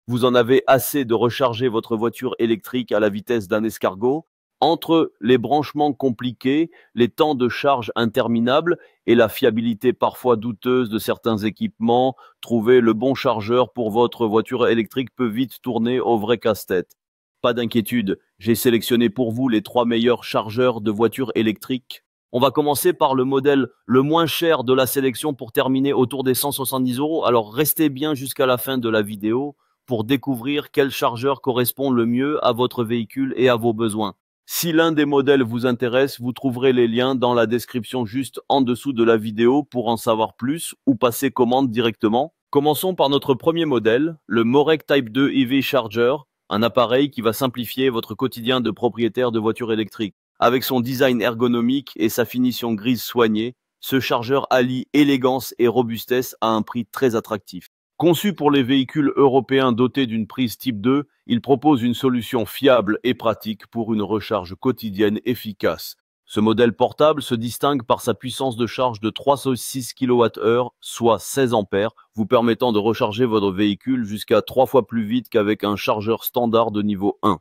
Vous en avez assez de recharger votre voiture électrique à la vitesse d'un escargot? Entre les branchements compliqués, les temps de charge interminables et la fiabilité parfois douteuse de certains équipements, trouver le bon chargeur pour votre voiture électrique peut vite tourner au vrai casse-tête. Pas d'inquiétude, j'ai sélectionné pour vous les 3 meilleurs chargeurs de voitures électriques. On va commencer par le modèle le moins cher de la sélection pour terminer autour des 170 euros. Alors restez bien jusqu'à la fin de la vidéo pour découvrir quel chargeur correspond le mieux à votre véhicule et à vos besoins. Si l'un des modèles vous intéresse, vous trouverez les liens dans la description juste en dessous de la vidéo pour en savoir plus ou passer commande directement. Commençons par notre premier modèle, le Morec Type 2 EV Charger, un appareil qui va simplifier votre quotidien de propriétaire de voiture électrique. Avec son design ergonomique et sa finition grise soignée, ce chargeur allie élégance et robustesse à un prix très attractif. Conçu pour les véhicules européens dotés d'une prise type 2, il propose une solution fiable et pratique pour une recharge quotidienne efficace. Ce modèle portable se distingue par sa puissance de charge de 306 kWh, soit 16 ampères, vous permettant de recharger votre véhicule jusqu'à 3 fois plus vite qu'avec un chargeur standard de niveau 1.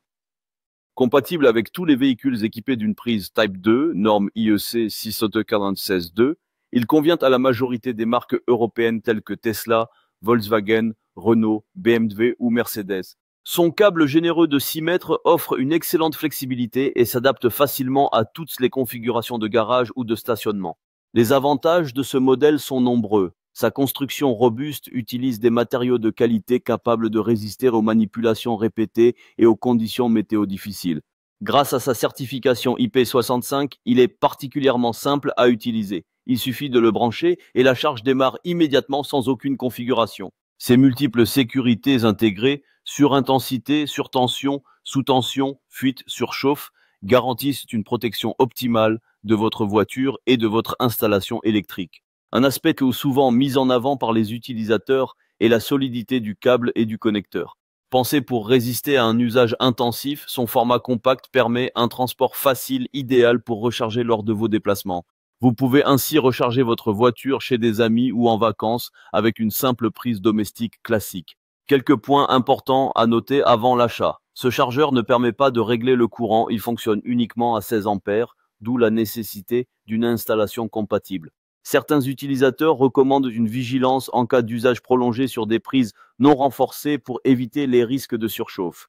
Compatible avec tous les véhicules équipés d'une prise Type 2, norme IEC 69462, il convient à la majorité des marques européennes telles que Tesla, Volkswagen, Renault, BMW ou Mercedes. Son câble généreux de 6 mètres offre une excellente flexibilité et s'adapte facilement à toutes les configurations de garage ou de stationnement. Les avantages de ce modèle sont nombreux. Sa construction robuste utilise des matériaux de qualité capables de résister aux manipulations répétées et aux conditions météo difficiles. Grâce à sa certification IP65, il est particulièrement simple à utiliser. Il suffit de le brancher et la charge démarre immédiatement sans aucune configuration. Ses multiples sécurités intégrées, surintensité, surtension, sous-tension, fuite, surchauffe, garantissent une protection optimale de votre voiture et de votre installation électrique. Un aspect qui est souvent mis en avant par les utilisateurs est la solidité du câble et du connecteur. Pensé pour résister à un usage intensif, son format compact permet un transport facile, idéal pour recharger lors de vos déplacements. Vous pouvez ainsi recharger votre voiture chez des amis ou en vacances avec une simple prise domestique classique. Quelques points importants à noter avant l'achat. Ce chargeur ne permet pas de régler le courant, il fonctionne uniquement à 16 ampères, d'où la nécessité d'une installation compatible. Certains utilisateurs recommandent une vigilance en cas d'usage prolongé sur des prises non renforcées pour éviter les risques de surchauffe.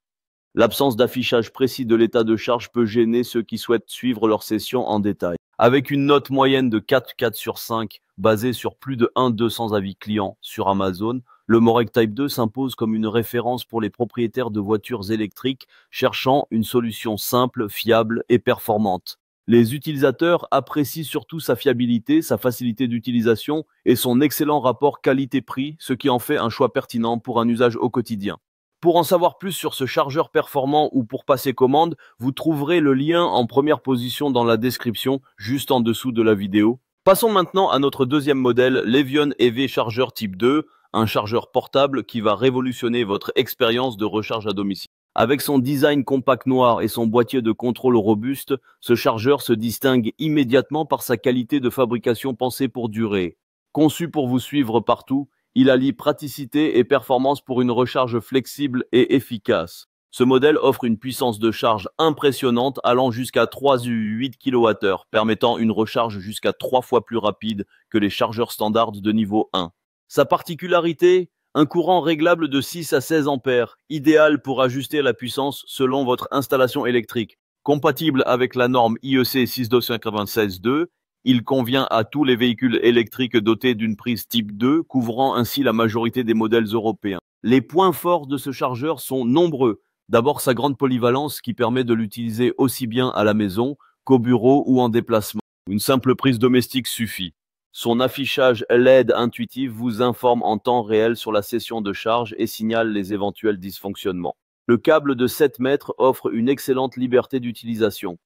L'absence d'affichage précis de l'état de charge peut gêner ceux qui souhaitent suivre leur session en détail. Avec une note moyenne de 4,4 sur 5, basée sur plus de 1,200 avis clients sur Amazon, le Morec Type 2 s'impose comme une référence pour les propriétaires de voitures électriques cherchant une solution simple, fiable et performante. Les utilisateurs apprécient surtout sa fiabilité, sa facilité d'utilisation et son excellent rapport qualité-prix, ce qui en fait un choix pertinent pour un usage au quotidien. Pour en savoir plus sur ce chargeur performant ou pour passer commande, vous trouverez le lien en première position dans la description, juste en dessous de la vidéo. Passons maintenant à notre deuxième modèle, l'Evion EV Charger Type 2, un chargeur portable qui va révolutionner votre expérience de recharge à domicile. Avec son design compact noir et son boîtier de contrôle robuste, ce chargeur se distingue immédiatement par sa qualité de fabrication pensée pour durer. Conçu pour vous suivre partout, il allie praticité et performance pour une recharge flexible et efficace. Ce modèle offre une puissance de charge impressionnante allant jusqu'à 3,8 kWh, permettant une recharge jusqu'à 3 fois plus rapide que les chargeurs standards de niveau 1. Sa particularité, un courant réglable de 6 à 16 ampères, idéal pour ajuster la puissance selon votre installation électrique. Compatible avec la norme IEC 62962, il convient à tous les véhicules électriques dotés d'une prise type 2, couvrant ainsi la majorité des modèles européens. Les points forts de ce chargeur sont nombreux. D'abord, sa grande polyvalence qui permet de l'utiliser aussi bien à la maison qu'au bureau ou en déplacement. Une simple prise domestique suffit. Son affichage LED intuitif vous informe en temps réel sur la session de charge et signale les éventuels dysfonctionnements. Le câble de 7 mètres offre une excellente liberté d'utilisation.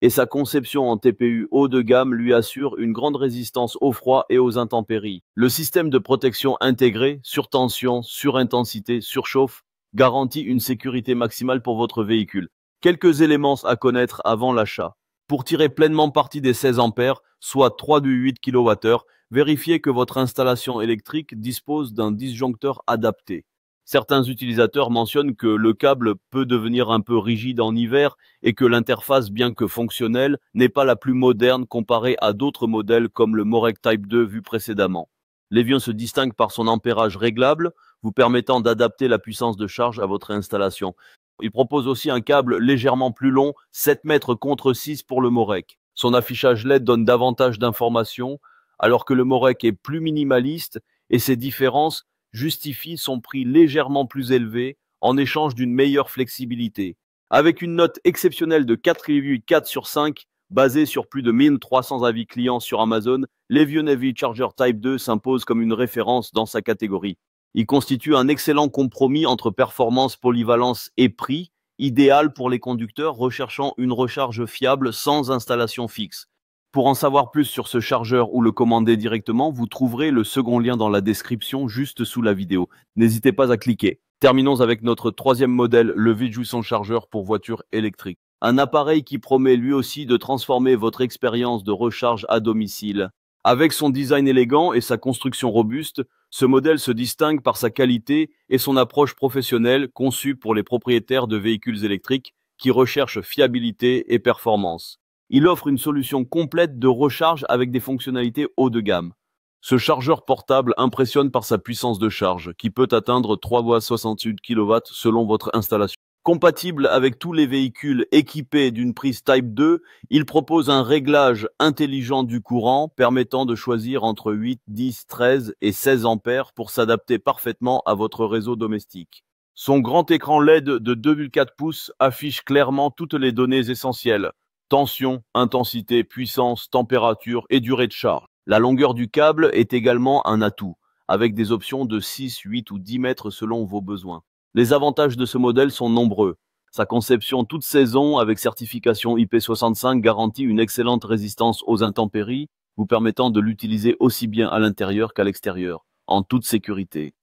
Et sa conception en TPU haut de gamme lui assure une grande résistance au froid et aux intempéries. Le système de protection intégré, surtension, surintensité, surchauffe, garantit une sécurité maximale pour votre véhicule. Quelques éléments à connaître avant l'achat. Pour tirer pleinement parti des 16 ampères, soit 3,8 kWh, vérifiez que votre installation électrique dispose d'un disjoncteur adapté. Certains utilisateurs mentionnent que le câble peut devenir un peu rigide en hiver et que l'interface, bien que fonctionnelle, n'est pas la plus moderne comparée à d'autres modèles comme le Morec Type 2 vu précédemment. L'Evian se distingue par son ampérage réglable, vous permettant d'adapter la puissance de charge à votre installation. Il propose aussi un câble légèrement plus long, 7 mètres contre 6 pour le Morec. Son affichage LED donne davantage d'informations, alors que le Morec est plus minimaliste et ces différences justifient son prix légèrement plus élevé en échange d'une meilleure flexibilité. Avec une note exceptionnelle de 4,4 sur 5, basée sur plus de 1300 avis clients sur Amazon, l'Evian EV Charger Type 2 s'impose comme une référence dans sa catégorie. Il constitue un excellent compromis entre performance, polyvalence et prix, idéal pour les conducteurs recherchant une recharge fiable sans installation fixe. Pour en savoir plus sur ce chargeur ou le commander directement, vous trouverez le second lien dans la description juste sous la vidéo. N'hésitez pas à cliquer. Terminons avec notre troisième modèle, le VJuicon chargeur pour voiture électrique. Un appareil qui promet lui aussi de transformer votre expérience de recharge à domicile. Avec son design élégant et sa construction robuste, ce modèle se distingue par sa qualité et son approche professionnelle conçue pour les propriétaires de véhicules électriques qui recherchent fiabilité et performance. Il offre une solution complète de recharge avec des fonctionnalités haut de gamme. Ce chargeur portable impressionne par sa puissance de charge, qui peut atteindre 3,68 kW selon votre installation. Compatible avec tous les véhicules équipés d'une prise Type 2, il propose un réglage intelligent du courant permettant de choisir entre 8, 10, 13 et 16 ampères pour s'adapter parfaitement à votre réseau domestique. Son grand écran LED de 2,4 pouces affiche clairement toutes les données essentielles. Tension, intensité, puissance, température et durée de charge. La longueur du câble est également un atout, avec des options de 6, 8 ou 10 mètres selon vos besoins. Les avantages de ce modèle sont nombreux. Sa conception toute saison avec certification IP65 garantit une excellente résistance aux intempéries, vous permettant de l'utiliser aussi bien à l'intérieur qu'à l'extérieur, en toute sécurité.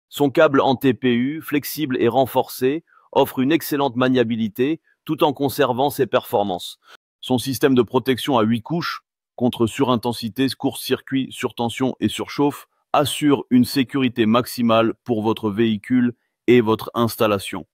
Son câble en TPU, flexible et renforcé, offre une excellente maniabilité, tout en conservant ses performances. Son système de protection à 8 couches, contre surintensité, court-circuit, surtension et surchauffe, assure une sécurité maximale pour votre véhicule et votre installation.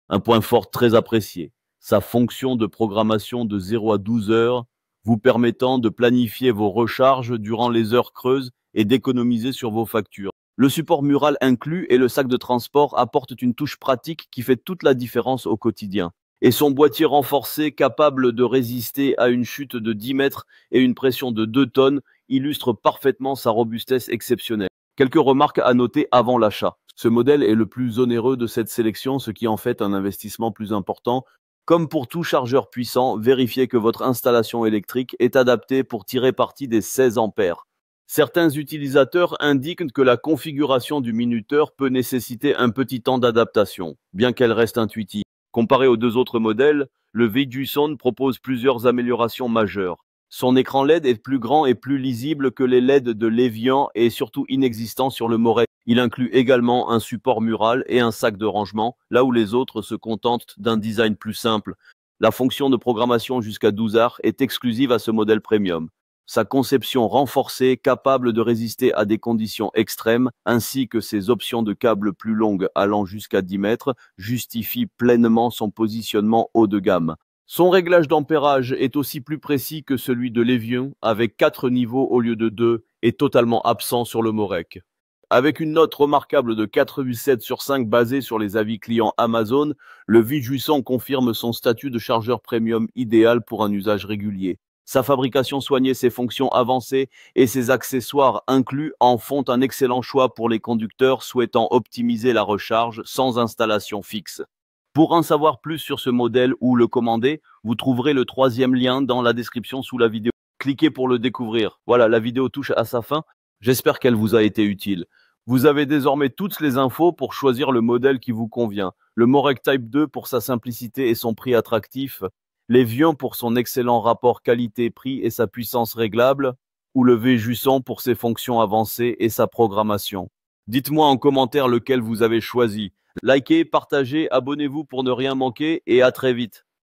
Un point fort très apprécié, sa fonction de programmation de 0 à 12 heures, vous permettant de planifier vos recharges durant les heures creuses et d'économiser sur vos factures. Le support mural inclus et le sac de transport apportent une touche pratique qui fait toute la différence au quotidien. Et son boîtier renforcé, capable de résister à une chute de 10 mètres et une pression de 2 tonnes, illustre parfaitement sa robustesse exceptionnelle. Quelques remarques à noter avant l'achat. Ce modèle est le plus onéreux de cette sélection, ce qui en fait un investissement plus important. Comme pour tout chargeur puissant, vérifiez que votre installation électrique est adaptée pour tirer parti des 16 ampères. Certains utilisateurs indiquent que la configuration du minuteur peut nécessiter un petit temps d'adaptation, bien qu'elle reste intuitive. Comparé aux deux autres modèles, le VJuicon propose plusieurs améliorations majeures. Son écran LED est plus grand et plus lisible que les LED de l'Evian et surtout inexistant sur le Morec. Il inclut également un support mural et un sac de rangement, là où les autres se contentent d'un design plus simple. La fonction de programmation jusqu'à 12 heures est exclusive à ce modèle premium. Sa conception renforcée, capable de résister à des conditions extrêmes, ainsi que ses options de câbles plus longues allant jusqu'à 10 mètres, justifient pleinement son positionnement haut de gamme. Son réglage d'ampérage est aussi plus précis que celui de l'Evian, avec 4 niveaux au lieu de 2, et totalement absent sur le Morec. Avec une note remarquable de 4,7 sur 5 basée sur les avis clients Amazon, le VJuicon confirme son statut de chargeur premium idéal pour un usage régulier. Sa fabrication soignée, ses fonctions avancées et ses accessoires inclus en font un excellent choix pour les conducteurs souhaitant optimiser la recharge sans installation fixe. Pour en savoir plus sur ce modèle ou le commander, vous trouverez le troisième lien dans la description sous la vidéo. Cliquez pour le découvrir. Voilà, la vidéo touche à sa fin. J'espère qu'elle vous a été utile. Vous avez désormais toutes les infos pour choisir le modèle qui vous convient. Le Morec Type 2 pour sa simplicité et son prix attractif. L'Evian pour son excellent rapport qualité-prix et sa puissance réglable, ou le VJuicon pour ses fonctions avancées et sa programmation. Dites-moi en commentaire lequel vous avez choisi. Likez, partagez, abonnez-vous pour ne rien manquer et à très vite.